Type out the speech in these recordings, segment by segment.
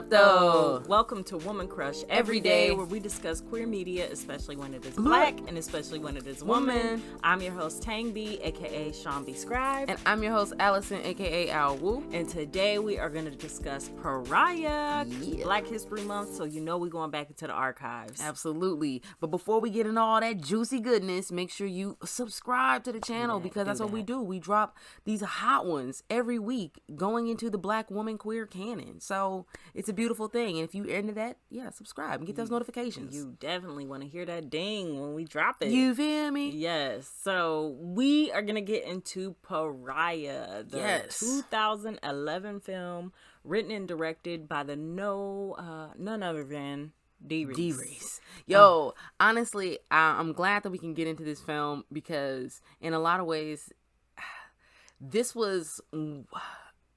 up, though? Welcome to Woman Crush Every Day, where we discuss queer media, especially when it is black and especially when it is woman. I'm your host, Tang B, aka Sean B. Scribe. And I'm your host, Allison, aka Al Wu. And today we are going to discuss Pariah, Black History Month, so you know we're going back into the archives. Absolutely. But before we get into all that juicy goodness, make sure you subscribe to the channel because that's what we do. We drop these hot ones every week going into the Black woman queer canon. So it's a beautiful thing. And if you're into that, subscribe and get those notifications. You definitely want to hear that ding when we drop it. You feel me? Yes. So we are going to get into Pariah, the 2011 film written and directed by the none other than Dee Rees. Dee Rees. Yo, honestly, I'm glad that we can get into this film because in a lot of ways, this was...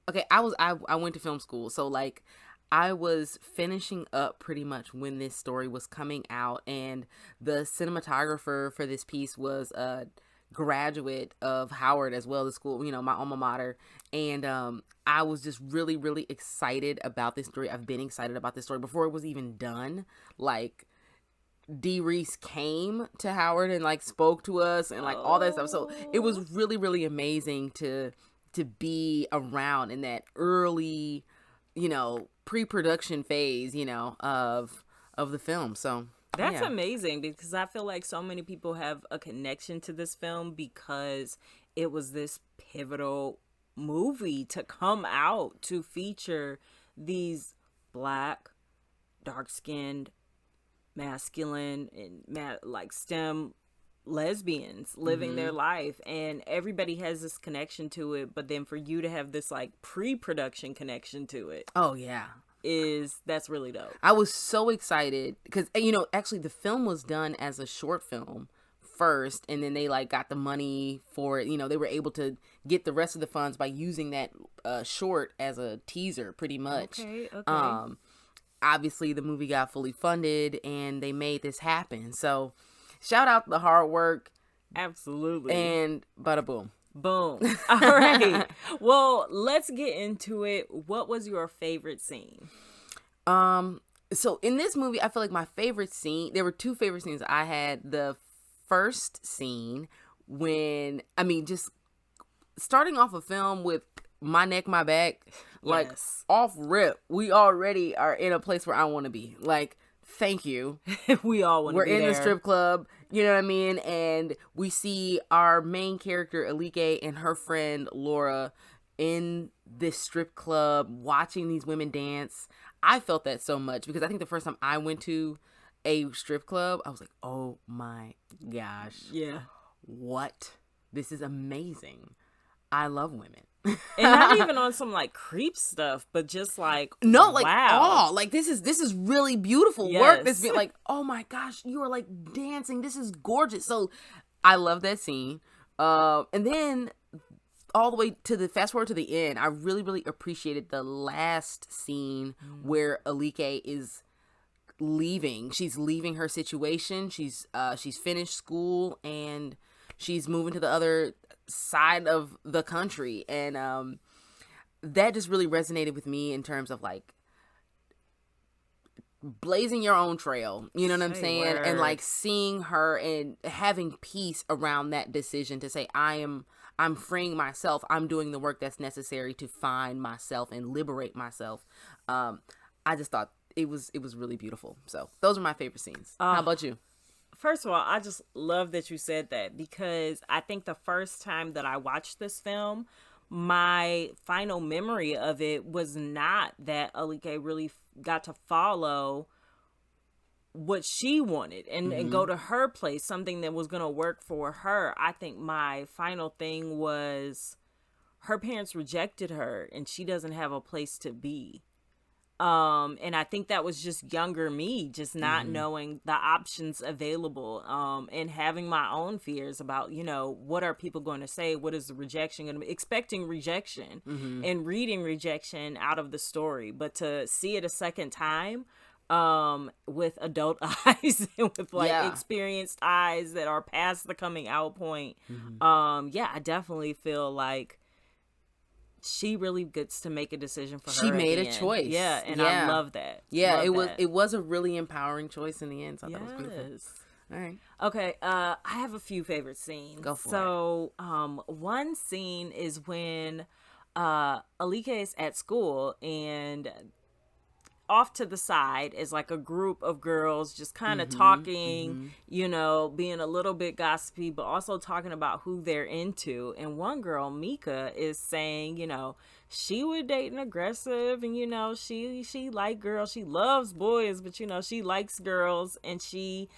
Okay, I went to film school, so like I was finishing up pretty much when this story was coming out, and the cinematographer for this piece was a graduate of Howard as well, the school, you know, my alma mater, and I was just really, really excited about this story. I've been excited about this story before it was even done. Like, Dee Rees came to Howard and like spoke to us and like all that stuff, so it was really, really amazing to be around in that early, you know, pre-production phase, you know, of the film. So that's amazing because I feel like so many people have a connection to this film because it was this pivotal movie to come out to feature these Black, dark-skinned, masculine, and like STEM lesbians living their life, and everybody has this connection to it, but then for you to have this like pre-production connection to it, that's really dope. I was so excited because, you know, actually the film was done as a short film first, and then they like got the money for it. You know, they were able to get the rest of the funds by using that short as a teaser pretty much. Okay. Obviously the movie got fully funded and they made this happen, so shout out the hard work. Absolutely. And bada boom. Boom. All right. Well, let's get into it. What was your favorite scene? So in this movie, I feel like my favorite scene, there were two favorite scenes I had. The first scene just starting off a film with my neck, my back, like off rip, we already are in a place where I want to be. Like, thank you. We all want to be there. We're in the strip club, you know what I mean? And we see our main character, Alike, and her friend, Laura, in this strip club, watching these women dance. I felt that so much because I think the first time I went to a strip club, I was like, oh my gosh. Yeah. What? This is amazing. I love women. And not even on some like creep stuff, but just like wow, like this is really beautiful work. That's been like, oh my gosh, you are like dancing. This is gorgeous. So I love that scene. And then all the way to the fast forward to the end, I really, really appreciated the last scene where Alike is leaving. She's leaving her situation. She's finished school and she's moving to the other side of the country, and that just really resonated with me in terms of like blazing your own trail, you know what I'm saying? And like seeing her and having peace around that decision to say, I'm freeing myself, I'm doing the work that's necessary to find myself and liberate myself. I just thought it was really beautiful. So those are my favorite scenes. How about you? First of all, I just love that you said that because I think the first time that I watched this film, my final memory of it was not that Alike really got to follow what she wanted and go to her place, something that was going to work for her. I think my final thing was her parents rejected her and she doesn't have a place to be. And I think that was just younger me, just not knowing the options available, and having my own fears about, you know, what are people going to say? What is the rejection going to be? Expecting rejection and reading rejection out of the story. But to see it a second time, with adult eyes and with like experienced eyes that are past the coming out point. I definitely feel like she really gets to make a decision for her. She made a end. choice. Yeah, and I love that. Yeah, love it was a really empowering choice in the end. So I thought it was beautiful. All right. Okay, I have a few favorite scenes. Go for it. So, one scene is when Alike is at school, and off to the side is like a group of girls just kind of talking, you know, being a little bit gossipy, but also talking about who they're into. And one girl, Mika, is saying, you know, she would date an aggressive, and, you know, she like girls. She loves boys, but, you know, she likes girls, and she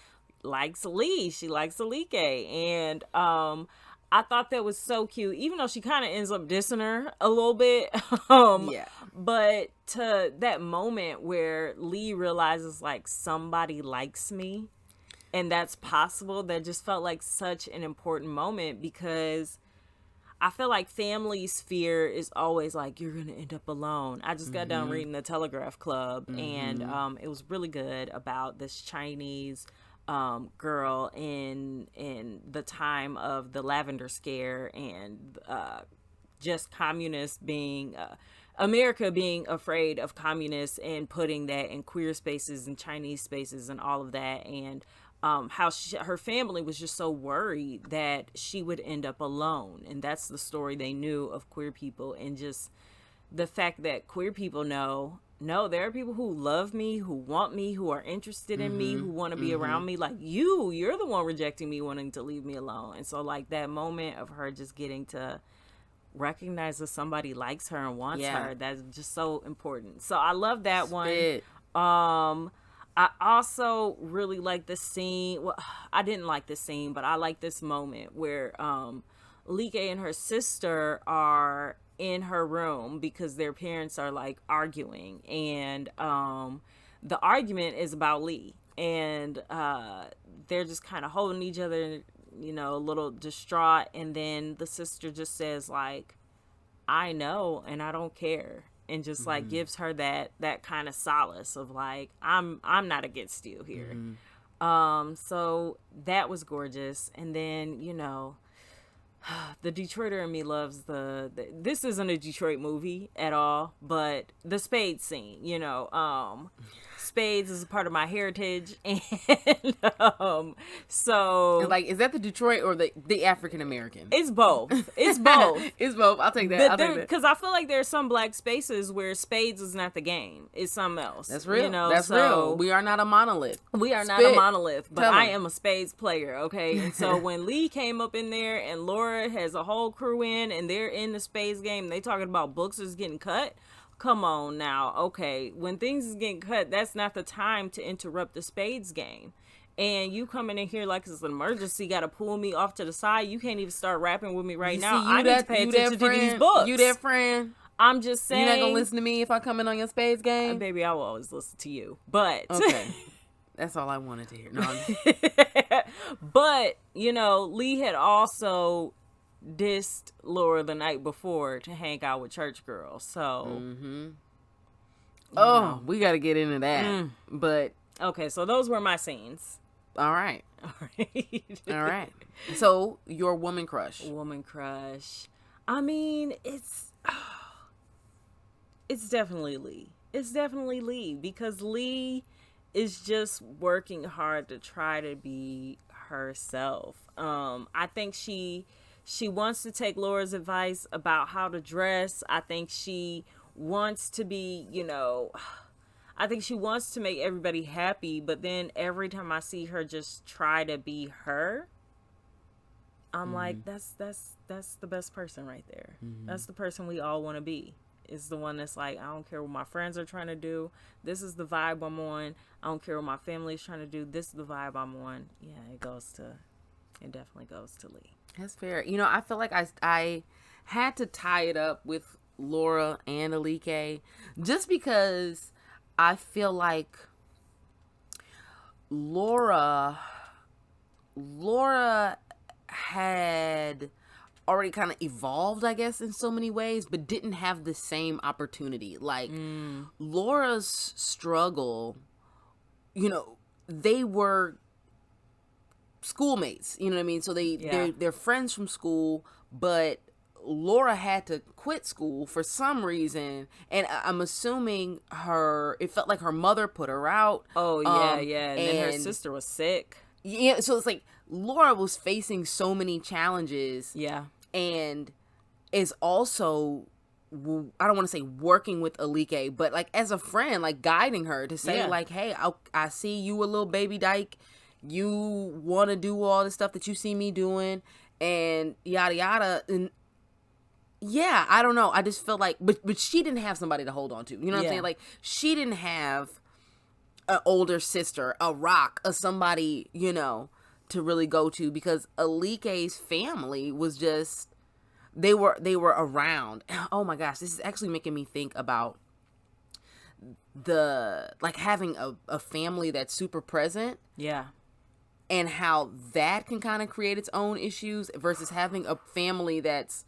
likes Lee. She likes Alike. And I thought that was so cute, even though she kind of ends up dissing her a little bit. But to that moment where Lee realizes, like, somebody likes me, and that's possible, that just felt like such an important moment, because I feel like family's fear is always like, you're going to end up alone. I just got done reading The Telegraph Club, and it was really good about this Chinese girl in the time of the Lavender Scare, and just communists being America being afraid of communists and putting that in queer spaces and Chinese spaces and all of that, and how her family was just so worried that she would end up alone. And that's the story they knew of queer people, and just the fact that queer people know, no, there are people who love me, who want me, who are interested in me, who want to be around me. Like, you're the one rejecting me, wanting to leave me alone. And so, like, that moment of her just getting to recognize that somebody likes her and wants her, that's just so important. So I love that one. I also really like the scene. Well, I didn't like the scene, but I like this moment where Like and her sister are in her room because their parents are, like, arguing, and the argument is about Lee, and they're just kind of holding each other, you know, a little distraught, and then the sister just says, like, I know and I don't care, and just like gives her that kind of solace of, like, I'm not against you here. So that was gorgeous. And then, you know, the Detroiter in me loves this isn't a Detroit movie at all, but the spades scene, you know, spades is a part of my heritage, and so, like, is that the Detroit or the African American? It's both. It's both. It's both. I'll take that. Because I feel like there are some black spaces where spades is not the game; it's something else. That's real. You know, that's real. We are not a monolith. We are not a monolith, but I am a spades player. Okay, and so when Lee came up in there, and Laura has a whole crew in, and they're in the spades game, they talking about books is getting cut. Come on now. Okay, when things is getting cut, that's not the time to interrupt the spades game. And you coming in here like it's an emergency, got to pull me off to the side. You can't even start rapping with me right now. I need to pay attention to these books. You that friend? I'm just saying. You're not going to listen to me if I come in on your spades game? Baby, I will always listen to you. But. Okay. That's all I wanted to hear. No, but, you know, Lee had also dissed Laura the night before to hang out with church girls. So. Oh, we got to get into that. But. Okay, so those were my scenes. All right. All right. So, your woman crush. Woman crush. I mean, it's definitely Lee. It's definitely Lee, because Lee is just working hard to try to be herself. I think she wants to take Laura's advice about how to dress. I think she wants to be, you know, I think she wants to make everybody happy, but then every time I see her just try to be her, I'm like, that's the best person right there. That's the person we all want to be. Is the one that's like, I don't care what my friends are trying to do. This is the vibe I'm on. I don't care what my family's trying to do. This is the vibe I'm on. Yeah, it definitely goes to Lee. That's fair. You know, I feel like I had to tie it up with Laura and Alike, just because I feel like Laura had already kind of evolved, I guess, in so many ways, but didn't have the same opportunity. Like, Laura's struggle, you know, they were schoolmates, you know what I mean? So they're friends from school, but Laura had to quit school for some reason, and I'm assuming it felt like her mother put her out. Oh yeah. And then her and sister was sick. yeah, so it's like Laura was facing so many challenges. Yeah. And is also, I don't want to say working with Alike, but like as a friend, like guiding her to say like, hey, I see you a little baby dyke. You want to do all the stuff that you see me doing and yada yada. And yeah, I don't know. I just felt like, but she didn't have somebody to hold on to. You know what I'm saying? Like she didn't have an older sister, a rock, or somebody, you know, to really go to, because Alike's family was just, they were around. Oh my gosh, this is actually making me think about the, like having a family that's super present. Yeah. And how that can kind of create its own issues versus having a family that's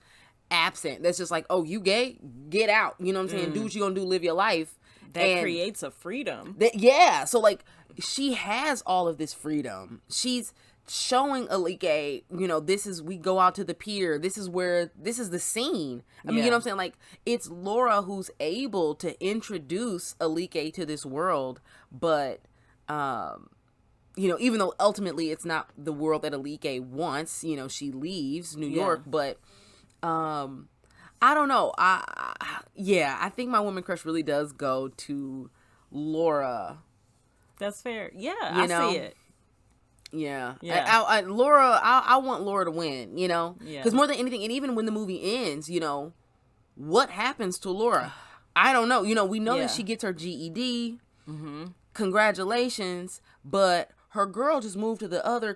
absent. That's just like, oh, you gay? Get out. You know what I'm saying? Do what you're going to do, live your life. That creates a freedom. Yeah. So like she has all of this freedom. She's showing Alike, you know, we go out to the pier. This is the scene. I mean, you know what I'm saying? Like it's Laura who's able to introduce Alike to this world. But, you know, even though ultimately it's not the world that Alike wants, you know, she leaves New York, but, I don't know. I think my woman crush really does go to Laura. That's fair. Yeah, I see it. Yeah. Yeah. Laura, I want Laura to win, you know? Yeah. Because more than anything, and even when the movie ends, you know, what happens to Laura? I don't know. You know, we know that she gets her GED. Mm-hmm. Congratulations. But her girl just moved to the other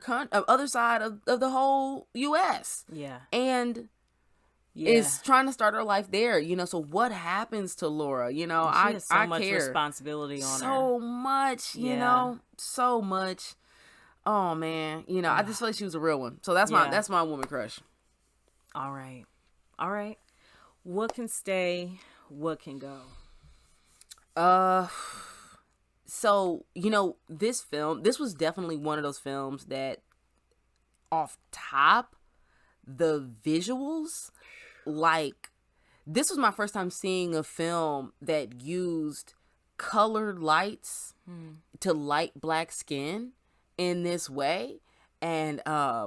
side of the whole U.S. Yeah. And is trying to start her life there, you know. So what happens to Laura? You know, she has so much care. responsibility on her. So much, you know, so much. Oh man, you know, I just feel like she was a real one. So that's my woman crush. All right. What can stay? What can go? So, you know, this was definitely one of those films that off top, the visuals, like, this was my first time seeing a film that used colored lights to light black skin in this way. And, I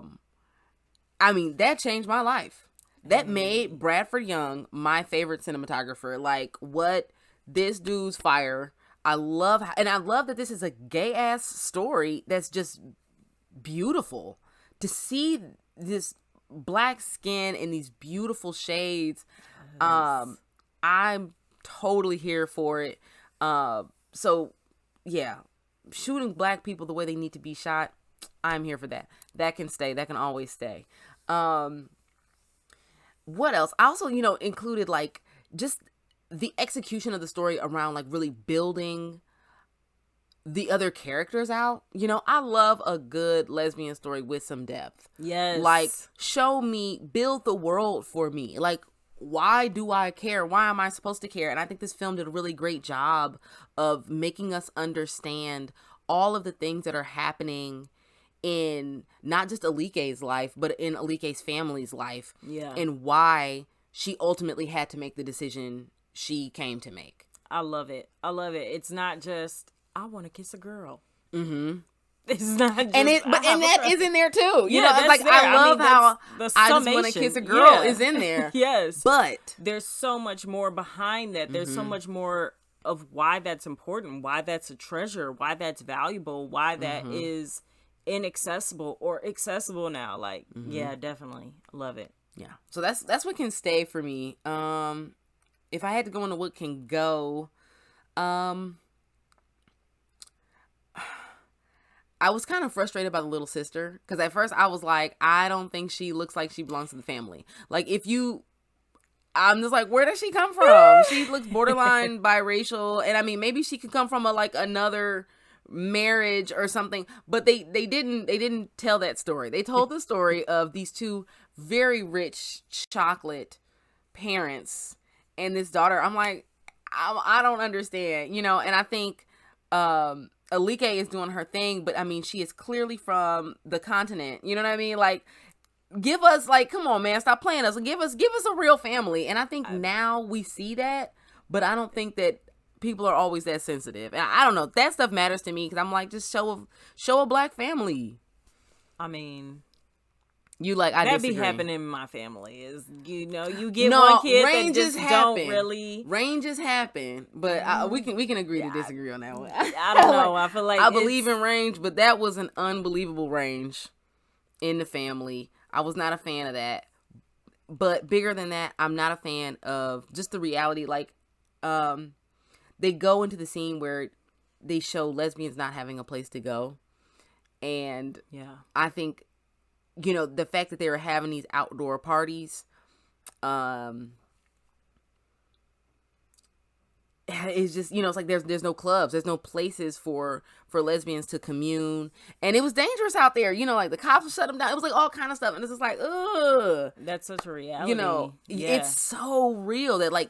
mean, that changed my life. That made Bradford Young my favorite cinematographer. Like, what this dude's fire. I love that this is a gay ass story that's just beautiful. To see this black skin in these beautiful shades, I'm totally here for it. So yeah, shooting black people the way they need to be shot, I'm here for that. That can stay. That can always stay. What else? I also, you know, included like just the execution of the story around like really building the other characters out. You know, I love a good lesbian story with some depth. Yes. Like, build the world for me. Like, why do I care? Why am I supposed to care? And I think this film did a really great job of making us understand all of the things that are happening in not just Alike's life, but in Alike's family's life. Yeah. And why she ultimately had to make the decision she came to make. I love it. It's not just, I want to kiss a girl. Mm-hmm. It's not just, and that is in there too. You know, it's like, there. I love how the I just want to kiss a girl is in there. Yes. But there's so much more behind that. There's so much more of why that's important, why that's a treasure, why that's valuable, why that is inaccessible or accessible now. Like, yeah, definitely. I love it. Yeah. So that's what can stay for me. If I had to go into what can go, I was kind of frustrated by the little sister, because at first I was like, I don't think she looks like she belongs to the family. Like, I'm just like, where does she come from? She looks borderline biracial, and I mean, maybe she could come from another marriage or something, but they didn't tell that story. They told the story of these two very rich chocolate parents and this daughter. I'm like, I don't understand, you know. And I think Alike is doing her thing, but I mean, she is clearly from the continent, you know what I mean? Like, give us, like, come on, man, stop playing us. Give us a real family. And I think now we see that, but I don't think that people are always that sensitive. And I don't know. That stuff matters to me because I'm like, just show a black family. I mean, you like I that disagree. Be happening in my family. Is you get one kid that just don't really ranges happen, but we can agree to disagree on that one. I don't know. I feel like I believe in range, but that was an unbelievable range in the family. I was not a fan of that. But bigger than that, I'm not a fan of just the reality. Like, they go into the scene where they show lesbians not having a place to go. And I think, the fact that they were having these outdoor parties, it's just, it's like there's no clubs, there's no places for lesbians to commune, and it was dangerous out there. Like the cops would shut them down. It was like all kind of stuff, and it's just like, ugh. That's such a reality. It's so real that like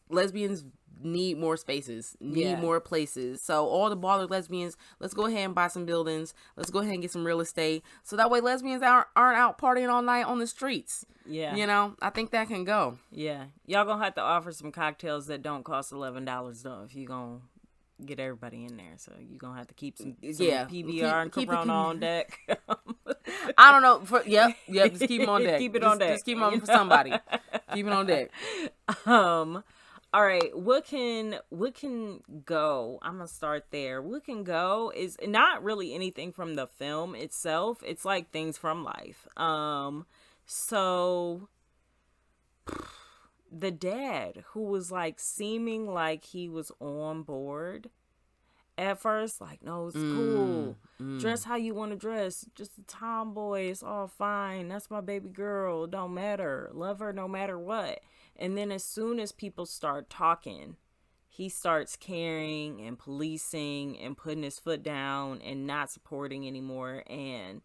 lesbians need more spaces, need more places. So all the bothered lesbians, let's go ahead and buy some buildings. Let's go ahead and get some real estate. So that way lesbians aren't out partying all night on the streets. Yeah. I think that can go. Yeah. Y'all gonna have to offer some cocktails that don't cost $11 though if you gonna get everybody in there. So you gonna have to keep some PBR and Corona on deck. I don't know. Yep. Just keep them on deck. Keep it on deck. Just keep them on for somebody. Keep it on deck. All right, what can go? I'm gonna start there. What can go is not really anything from the film itself. It's like things from life. So the dad who was like seeming like he was on board at first, like, no, it's cool. Dress how you want to dress. Just a tomboy. It's all fine. That's my baby girl. Don't matter. Love her no matter what. And then as soon as people start talking, he starts caring and policing and putting his foot down and not supporting anymore. And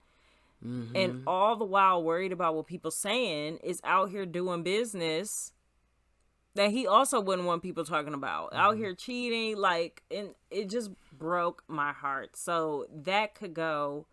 all the while worried about what people saying, is out here doing business that he also wouldn't want people talking about. Out here cheating, like, and it just broke my heart. So that could go.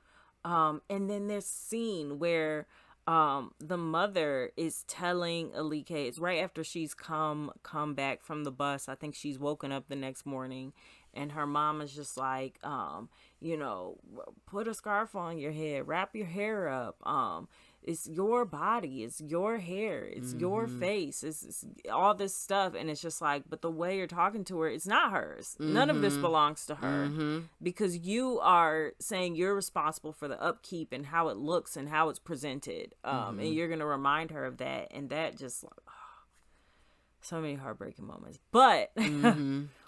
And then this scene where the mother is telling Alike, it's right after she's come back from the bus. I think she's woken up the next morning, and her mom is just like, put a scarf on your head, wrap your hair up. It's your body, it's your hair, it's your face, it's all this stuff. And it's just like, but the way you're talking to her, it's not hers. None of this belongs to her, because you are saying you're responsible for the upkeep and how it looks and how it's presented. And you're going to remind her of that. And that just, so many heartbreaking moments. But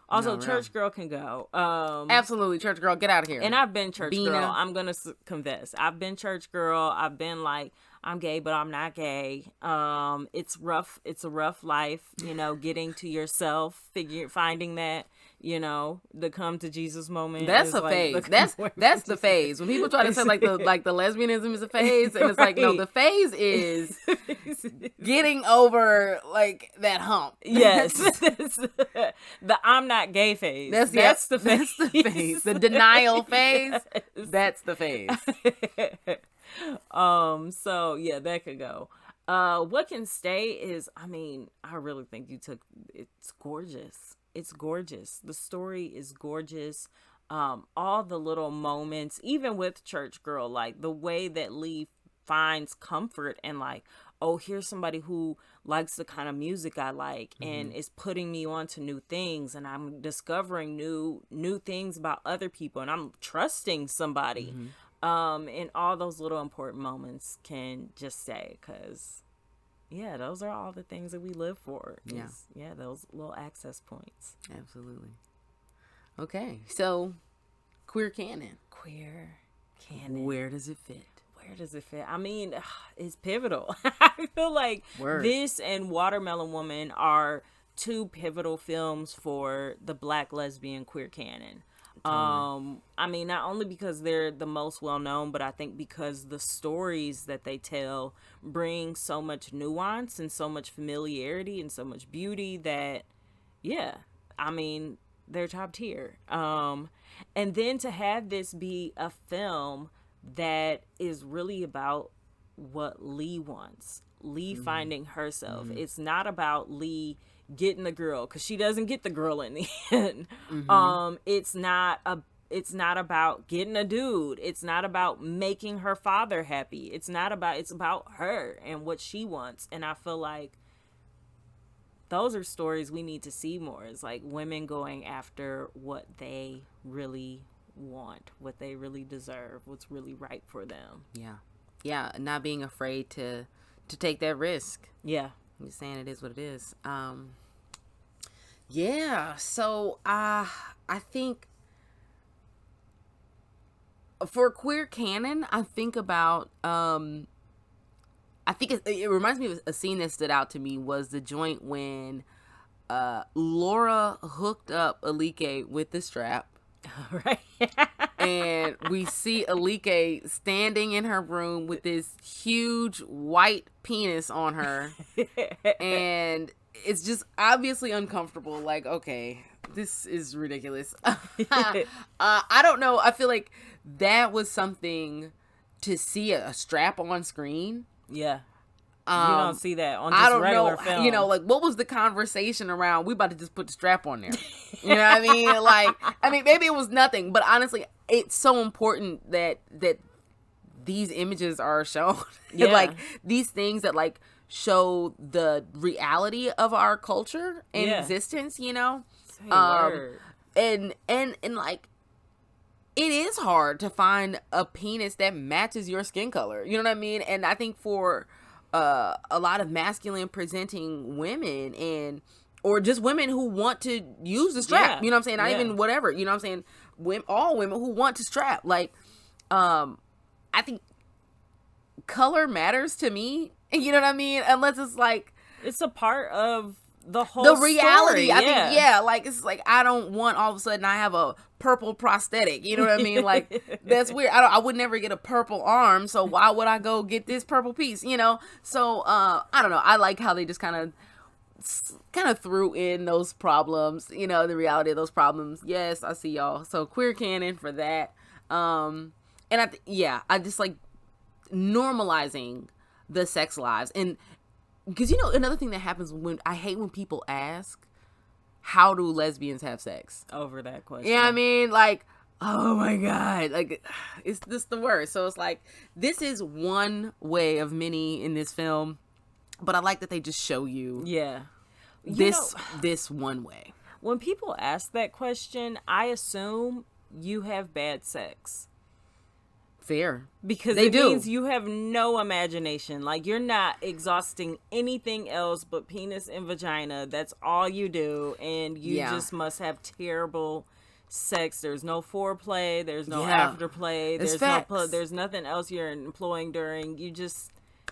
also, church girl can go. Absolutely, church girl, get out of here. And I've been church girl. I'm going to confess. I've been church girl. I've been like, I'm gay, but I'm not gay. It's rough. It's a rough life, getting to yourself, finding that, the come to Jesus moment. That's a phase. That's the phase. When people try to say like the lesbianism is a phase, and it's like, no, the phase is getting over like that hump. Yes. The I'm not gay phase. That's the phase. That's the phase. The denial phase. That's the phase. So yeah, that could go. What can stay is, I really think it's gorgeous. It's gorgeous. The story is gorgeous. All the little moments, even with church girl, like the way that Lee finds comfort and like, oh, here's somebody who likes the kind of music I like and is putting me on to new things, and I'm discovering new things about other people, and I'm trusting somebody. And all those little important moments can just stay, because those are all the things that we live for. Those little access points. Absolutely. Okay, so queer canon. Where does it fit? It's pivotal. I feel like this and Watermelon Woman are two pivotal films for the Black lesbian queer canon. Not only because they're the most well known, but I think because the stories that they tell bring so much nuance and so much familiarity and so much beauty that, they're top tier. And then to have this be a film that is really about what Lee wants. Lee finding herself. It's not about Lee getting the girl, because she doesn't get the girl in the end. It's not about getting a dude. It's not about making her father happy. It's about her and what she wants. And I feel like those are stories we need to see more. It's like women going after what they really want, what they really deserve, what's really right for them. Yeah, not being afraid to take that risk. Yeah. I'm just saying it is what it is. Yeah, so I think for queer canon, I think about I think it reminds me of a scene that stood out to me was the joint when Laura hooked up Alike with the strap. Right. And we see Alike standing in her room with this huge white penis on her. And it's just obviously uncomfortable. Like, okay, this is ridiculous. I don't know. I feel like that was something to see a strap on screen. Yeah. You don't see that on just regular film. You know, like, what was the conversation around? We about to just put the strap on there. You know what I mean? Like, I mean, maybe it was nothing, but honestly, it's so important that these images are shown. Yeah. Like, these things that, like, show the reality of our culture and existence, you know? Say word. And like, it is hard to find a penis that matches your skin color. You know what I mean? And I think for a lot of masculine presenting women or just women who want to use the strap, you know what I'm saying? Not even whatever, you know what I'm saying? All women who want to strap. Like, I think color matters to me. You know what I mean? Unless it's like, it's a part of the whole reality. Story. I think, like, it's like, I don't want all of a sudden I have a purple prosthetic. You know what I mean? Like, that's weird. I would never get a purple arm, so why would I go get this purple piece? You know? So I don't know. I like how they just kind of threw in those problems. You know, the reality of those problems. Yes, I see y'all. So queer canon for that. And I just like normalizing the sex lives. And because, you know, another thing that happens I hate when people ask, how do lesbians have sex? Over that question. Yeah, you know I mean, like, oh my God, like, it's just the worst. So it's like, this is one way of many in this film, but I like that they just show you this one way. When people ask that question, I assume you have bad sex. Fair. Because it means you have no imagination. Like, you're not exhausting anything else but penis and vagina. That's all you do. And you just must have terrible sex. There's no foreplay. There's no afterplay. There's nothing else you're employing during.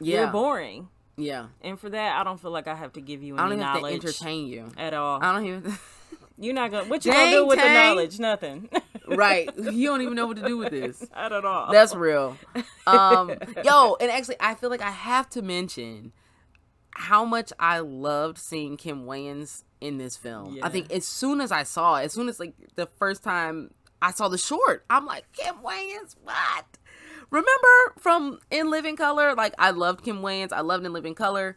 You're boring. Yeah. And for that, I don't feel like I have to give you any knowledge. I don't even have to entertain you. At all. I don't even... You're not gonna. What you gonna do with the knowledge? Nothing. Right. You don't even know what to do with this. Not at all. That's real. And actually, I feel like I have to mention how much I loved seeing Kim Wayans in this film. Yeah. I think as soon as like the first time I saw the short, I'm like, Kim Wayans, what? Remember from In Living Color? Like, I loved Kim Wayans. I loved In Living Color.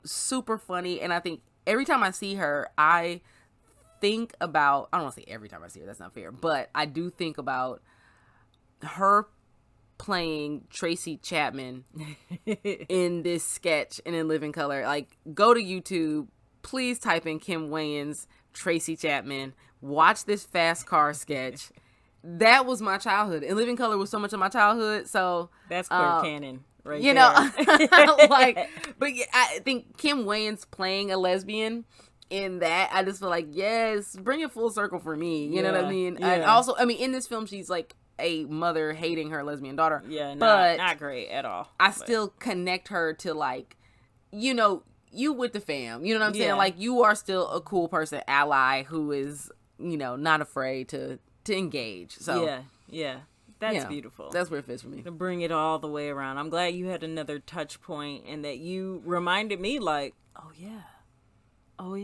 Super funny. And I think every time I see her, I think about, I don't want to say every time I see her, that's not fair, but I do think about her playing Tracy Chapman in this sketch and In Living Color. Like, go to YouTube, please type in Kim Wayans, Tracy Chapman, watch this fast car sketch. That was my childhood. In Living Color was so much of my childhood, so that's queer canon. Right, you know, like, but yeah, I think Kim Wayans playing a lesbian in that, I just feel like, yes, bring it full circle for me. You know what I mean? Yeah. And also, I mean, in this film, she's like a mother hating her lesbian daughter. Yeah, but not great at all. I still connect her to, like, you know, you with the fam. You know what I'm saying? Like, you are still a cool person, ally, who is, you know, not afraid to engage. So yeah. That's beautiful. That's where it fits for me. To bring it all the way around. I'm glad you had another touch point and that you reminded me, like, oh yeah. So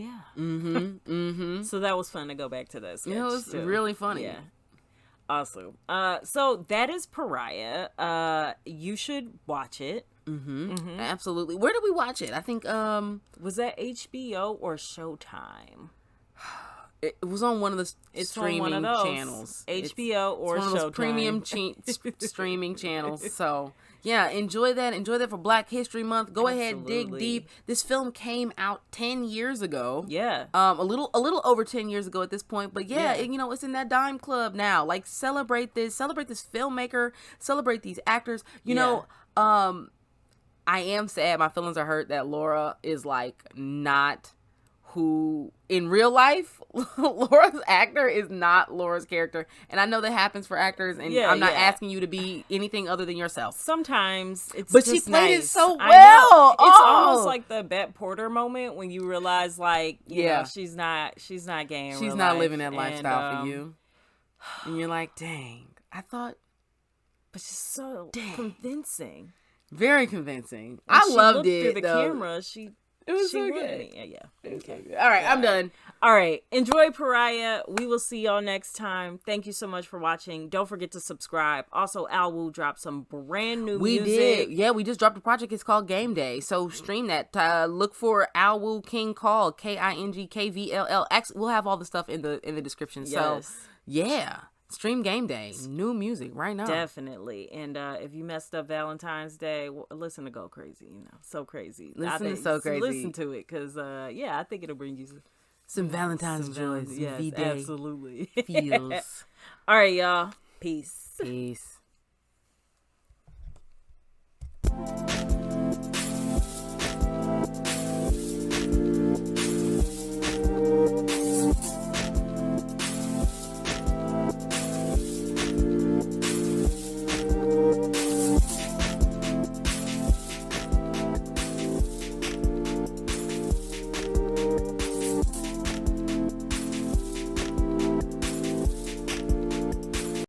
that was fun to go back to that sketch. It was really funny. Yeah. Awesome. So that is Pariah. You should watch it. Absolutely. Where did we watch it? I think Was that HBO or Showtime? it was on one of the It's streaming on one of those, channels. HBO or it's one of those Showtime. premium streaming channels. So yeah, enjoy that. Enjoy that for Black History Month. Go ahead, dig deep. This film came out 10 years ago. Yeah. A little over 10 years ago at this point. But yeah, it's in that dime club now. Like, celebrate this filmmaker, celebrate these actors. You know, I am sad. My feelings are hurt that Laura is like not who in real life. Laura's actor is not Laura's character, and I know that happens for actors, and I'm not asking you to be anything other than yourself. Sometimes it's but just she played nice. it so well. It's almost like the Bet Porter moment when you realize, like, you know, she's not gay. She's not living that lifestyle for you, and you're like, dang, I thought. But she's so convincing, very convincing. And I loved it through the though. Camera. It was so good. Yeah. Okay. All right, I'm done. All right. Enjoy Pariah. We will see y'all next time. Thank you so much for watching. Don't forget to subscribe. Also, Al Wu dropped some brand new music. We did. Yeah, we just dropped a project. It's called Game Day. So stream that. Look for Al Wu King Call, KINGKVLL. Actually, we'll have all the stuff in the description. Yes. So yeah. Stream Game Day. New music right now. Definitely. And if you messed up Valentine's Day, listen to Go Crazy. You know, So Crazy. Listen to So Crazy. Listen to it because, I think it'll bring you some Valentine's joy. Some yes, V-Day absolutely. feels. All right, y'all. Peace. Peace.